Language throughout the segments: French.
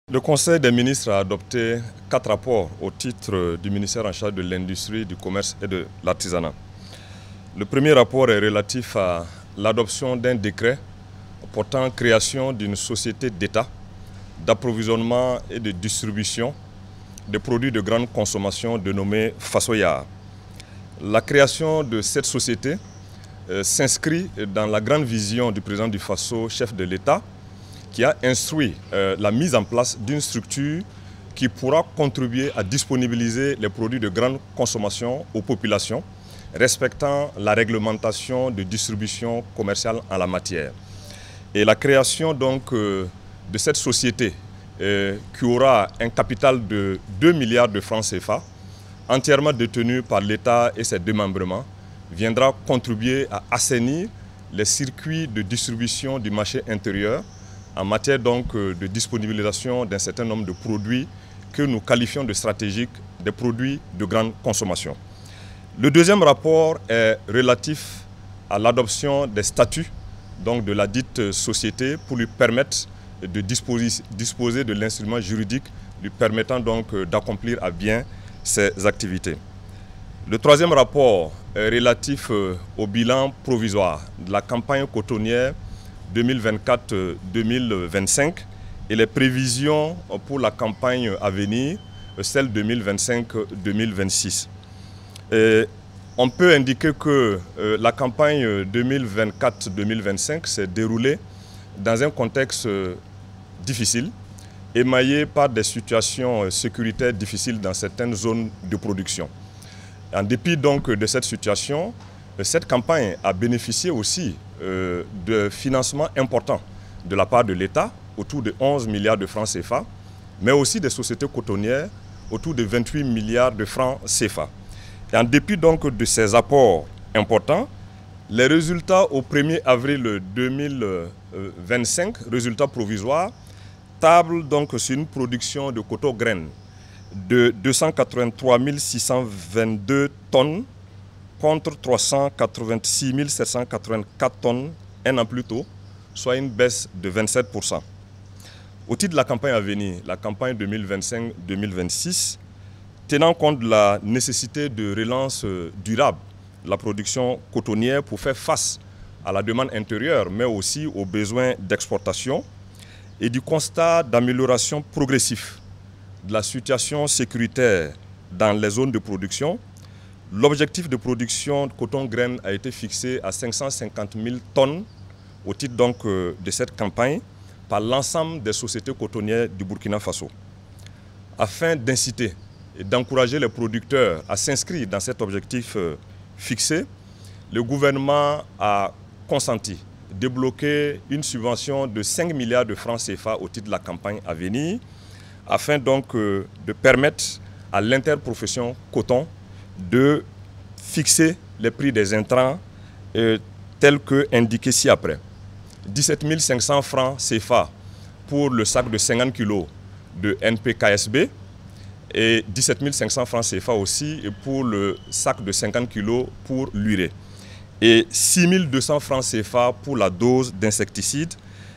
Le Conseil des ministres a adopté 4 rapports au titre du ministère en charge de l'industrie, du commerce et de l'artisanat. Le premier rapport est relatif à l'adoption d'un décret portant création d'une société d'État d'approvisionnement et de distribution des produits de grande consommation dénommée Fasoya. La création de cette société s'inscrit dans la grande vision du président du Faso, chef de l'État, qui a instruit la mise en place d'une structure qui pourra contribuer à disponibiliser les produits de grande consommation aux populations, respectant la réglementation de distribution commerciale en la matière. Et la création donc de cette société qui aura un capital de 2 milliards de francs CFA, entièrement détenu par l'État et ses démembrements, viendra contribuer à assainir les circuits de distribution du marché intérieur en matière donc de disponibilisation d'un certain nombre de produits que nous qualifions de stratégiques, des produits de grande consommation. Le deuxième rapport est relatif à l'adoption des statuts donc de la dite société pour lui permettre de disposer de l'instrument juridique lui permettant donc d'accomplir à bien ses activités. Le troisième rapport est relatif au bilan provisoire de la campagne cotonnière 2024-2025 et les prévisions pour la campagne à venir, celle 2025-2026. On peut indiquer que la campagne 2024-2025 s'est déroulée dans un contexte difficile, émaillé par des situations sécuritaires difficiles dans certaines zones de production. En dépit donc de cette situation, cette campagne a bénéficié aussi de financements importants de la part de l'État, autour de 11 milliards de francs CFA, mais aussi des sociétés cotonnières, autour de 28 milliards de francs CFA. Et en dépit donc de ces apports importants, les résultats au 1er avril 2025, résultats provisoires, tablent donc sur une production de coton graines de 283 622 tonnes contre 386 784 tonnes un an plus tôt, soit une baisse de 27%. Au titre de la campagne à venir, la campagne 2025-2026, tenant compte de la nécessité de relance durable de la production cotonnière pour faire face à la demande intérieure, mais aussi aux besoins d'exportation, et du constat d'amélioration progressive de la situation sécuritaire dans les zones de production, l'objectif de production de coton-graines a été fixé à 550 000 tonnes au titre donc de cette campagne par l'ensemble des sociétés cotonnières du Burkina Faso. Afin d'inciter et d'encourager les producteurs à s'inscrire dans cet objectif fixé, le gouvernement a consenti débloquer une subvention de 5 milliards de francs CFA au titre de la campagne à venir, afin donc de permettre à l'interprofession coton de fixer les prix des intrants tels que indiqués ci-après. 17 500 francs CFA pour le sac de 50 kg de NPKSB et 17 500 francs CFA aussi pour le sac de 50 kg pour l'urée. Et 6 200 francs CFA pour la dose d'insecticides,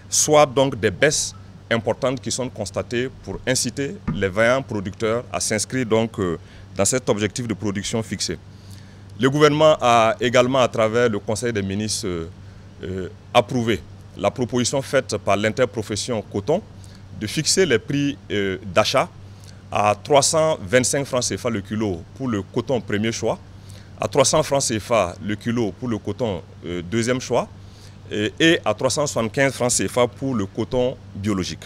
soit donc des baisses importantes qui sont constatées pour inciter les vaillants producteurs à s'inscrire donc dans cet objectif de production fixé. Le gouvernement a également, à travers le Conseil des ministres, approuvé la proposition faite par l'interprofession coton de fixer les prix d'achat à 325 francs CFA le kilo pour le coton premier choix, à 300 francs CFA le kilo pour le coton deuxième choix et à 375 francs CFA pour le coton biologique.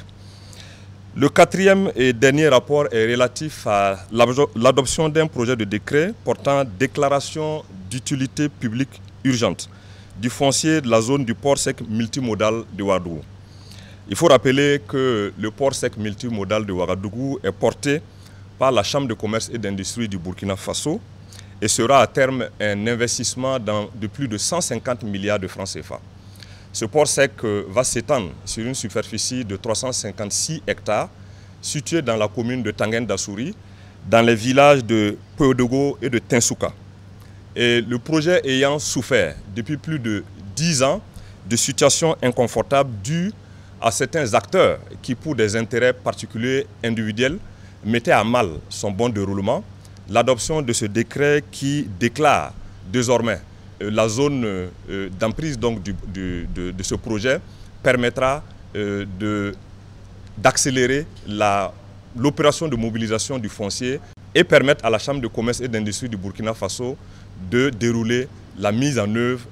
Le quatrième et dernier rapport est relatif à l'adoption d'un projet de décret portant déclaration d'utilité publique urgente du foncier de la zone du port sec multimodal de Ouagadougou. Il faut rappeler que le port sec multimodal de Ouagadougou est porté par la Chambre de commerce et d'industrie du Burkina Faso et sera à terme un investissement de plus de 150 milliards de francs CFA. Ce port sec va s'étendre sur une superficie de 356 hectares située dans la commune de Tangen d'Assouri, dans les villages de Peodogo et de Tinsouka. Et le projet ayant souffert depuis plus de 10 ans de situations inconfortables dues à certains acteurs qui, pour des intérêts particuliers individuels, mettaient à mal son bon déroulement, l'adoption de ce décret qui déclare désormais la zone d'emprise de ce projet permettra d'accélérer l'opération de mobilisation du foncier et permettre à la Chambre de commerce et d'industrie du Burkina Faso de dérouler la mise en œuvre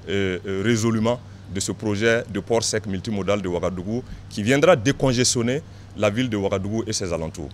résolument de ce projet de port sec multimodal de Ouagadougou qui viendra décongestionner la ville de Ouagadougou et ses alentours.